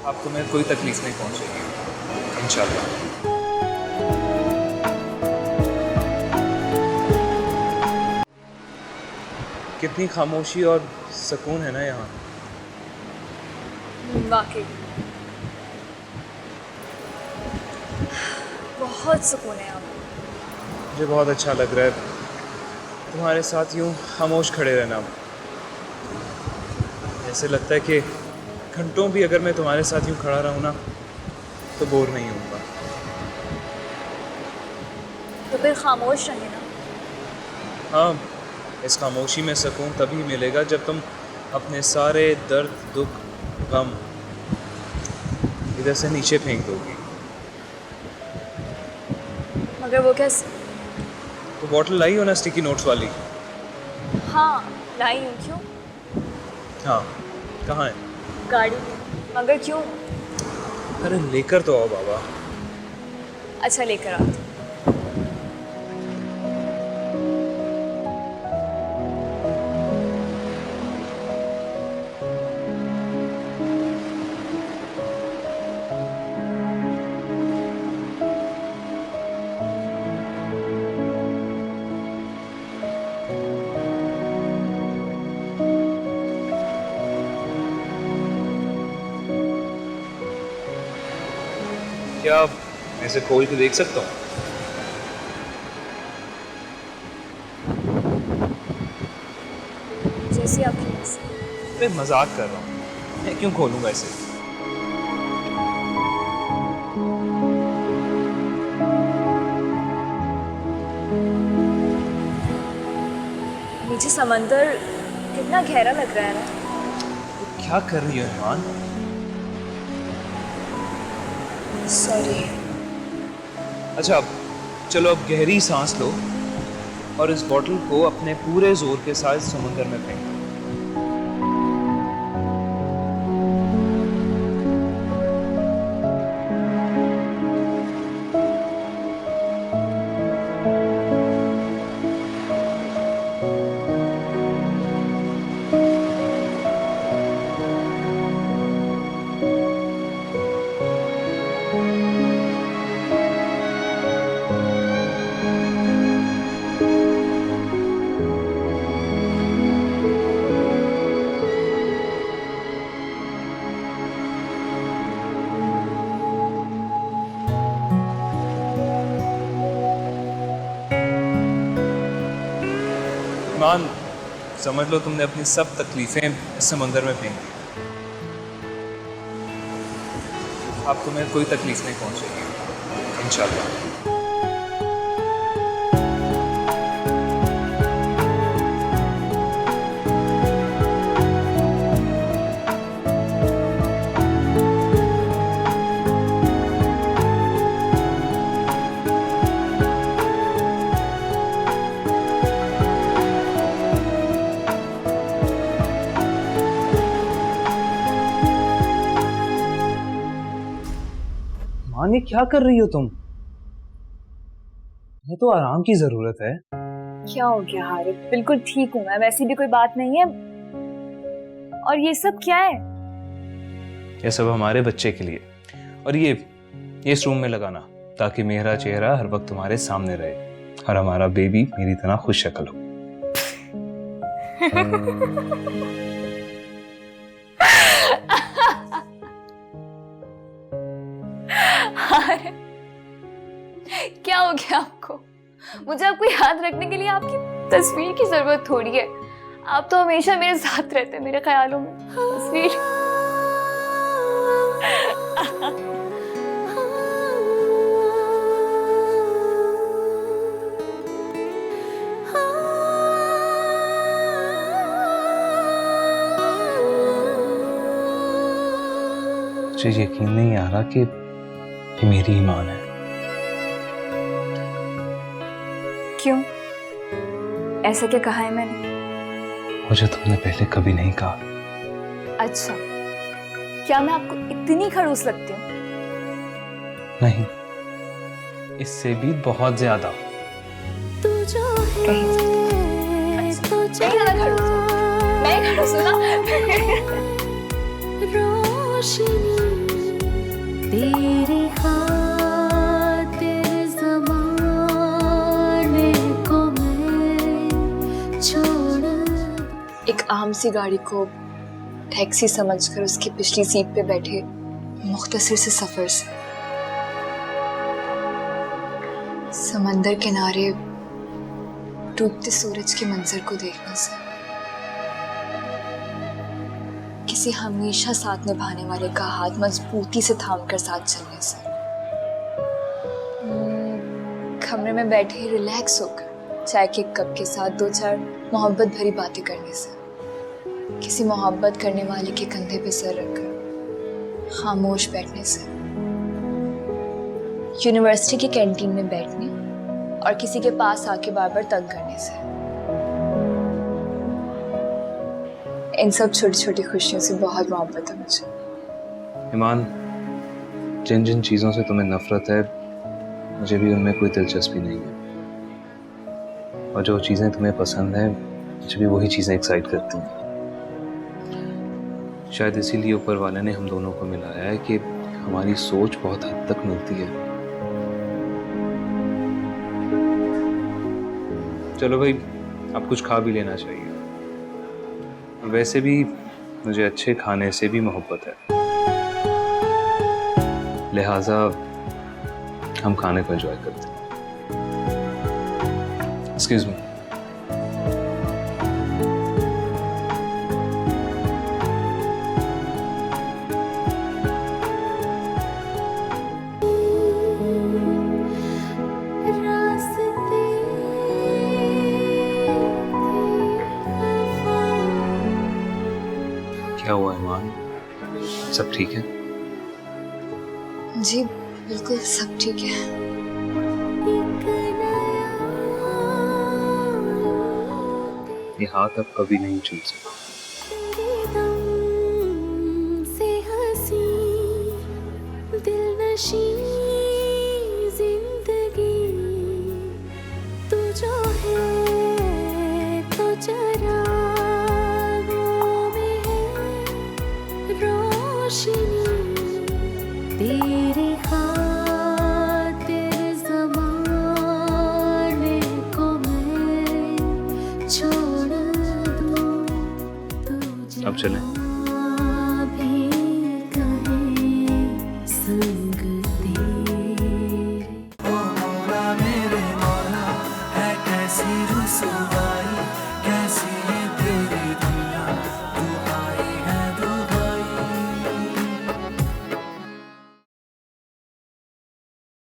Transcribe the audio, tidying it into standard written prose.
अब तुम्हें कोई तकलीफ नहीं पहुंचेगी इंशाल्लाह। कितनी खामोशी और सुकून है ना यहाँ। वाकई बहुत सुकून है यहाँ पे। मुझे बहुत अच्छा लग रहा है तुम्हारे साथ यूँ खामोश खड़े रहना। ऐसे लगता है कि घंटों भी अगर मैं तुम्हारे साथ यूँ खड़ा रहूँ ना तो बोर नहीं होऊंगा। तो फिर खामोश रहे ना। हाँ, इस खामोशी में सुकून तभी मिलेगा जब तुम अपने सारे दर्द दुख गम इधर से नीचे फेंक दोगी। मगर वो कैसे? तो बॉटल लाई हो ना स्टिकी नोट्स वाली? हाँ लाई हूँ। क्यों? हाँ, कहाँ है? गाड़ी में। मगर क्यों? अरे लेकर तो आओ बाबा। अच्छा लेकर आती हूँ। क्या मैं इसे खोल के देख सकता हूँ? जैसे आपकी मर्जी। मैं मजाक कर रहा हूँ, मैं क्यों खोलूँगा इसे? नीचे समंदर कितना गहरा लग रहा है ना। तो क्या कर रही हो ईमान? सॉरी। अच्छा अब चलो, अब गहरी सांस लो और इस बॉटल को अपने पूरे जोर के साथ समुंदर में फेंक दो। ईमान, समझ लो तुमने अपनी सब तकलीफें इस समंदर में फेंक दी। अब तुम्हें कोई तकलीफ नहीं पहुंचेगी इंशाल्लाह। ईमान, ये क्या कर रही हो तुम? तुम्हें तो आराम की जरूरत है। क्या हो गया हारिस? बिल्कुल ठीक हूँ मैं, वैसी भी कोई बात नहीं है। और ये सब क्या है? ये सब हमारे बच्चे के लिए, और ये इस रूम में लगाना ताकि मेरा चेहरा हर वक्त तुम्हारे सामने रहे और हमारा बेबी मेरी तरह खुश शक्ल हो। क्या हो गया आपको? मुझे आपको याद रखने के लिए आपकी तस्वीर की जरूरत थोड़ी है। आप तो हमेशा मेरे साथ रहते हैं, मेरे ख्यालों में। तस्वीर मुझे यकीन नहीं आ रहा कि ये मेरी ईमान है। क्यों? ऐसा क्या कहा है मैंने? मुझे तुमने पहले कभी नहीं कहा। अच्छा, क्या मैं आपको इतनी खड़ूस लगती हूँ? नहीं, इससे भी बहुत ज्यादा। कहीं ज्यादा खड़ूस हूँ। मैं खड़ूस हूँ ना? तेरी खातिर ज़माने को मैं छोड़। एक आम सी गाड़ी को टैक्सी समझकर उसकी पिछली सीट पे बैठे मुख्तसर से सफर से, समंदर किनारे डूबते सूरज के मंजर को देखने से, किसी हमेशा साथ निभाने वाले का हाथ मजबूती से थामकर साथ चलने से, कमरे में बैठे रिलैक्स होकर चाय के कप के साथ दो चार मोहब्बत भरी बातें करने से, किसी मोहब्बत करने वाले के कंधे पे सर रखकर खामोश बैठने से, यूनिवर्सिटी की कैंटीन में बैठने और किसी के पास आके बार बार तंग करने से, इन सब छोटी छोटी खुशियों से बहुत मोहब्बत है मुझे। ईमान, जिन जिन चीज़ों से तुम्हें नफरत है मुझे भी उनमें कोई दिलचस्पी नहीं है, और जो चीज़ें तुम्हें पसंद हैं मुझे भी वही चीज़ें एक्साइट करती हैं। शायद इसीलिए ऊपर वाले ने हम दोनों को मिलाया है कि हमारी सोच बहुत हद तक मिलती है। चलो भाई, अब कुछ खा भी लेना चाहिए। वैसे भी मुझे अच्छे खाने से भी मोहब्बत है, लिहाजा हम खाने को एंजॉय करते हैं। Excuse me. क्या हुआ ईमान, सब ठीक है? जी बिल्कुल सब ठीक है। ये हाथ अब कभी नहीं छूट सकता। तेरी खातिर ज़माने को मैं छोड़ दूँ तुझे। अब चलें।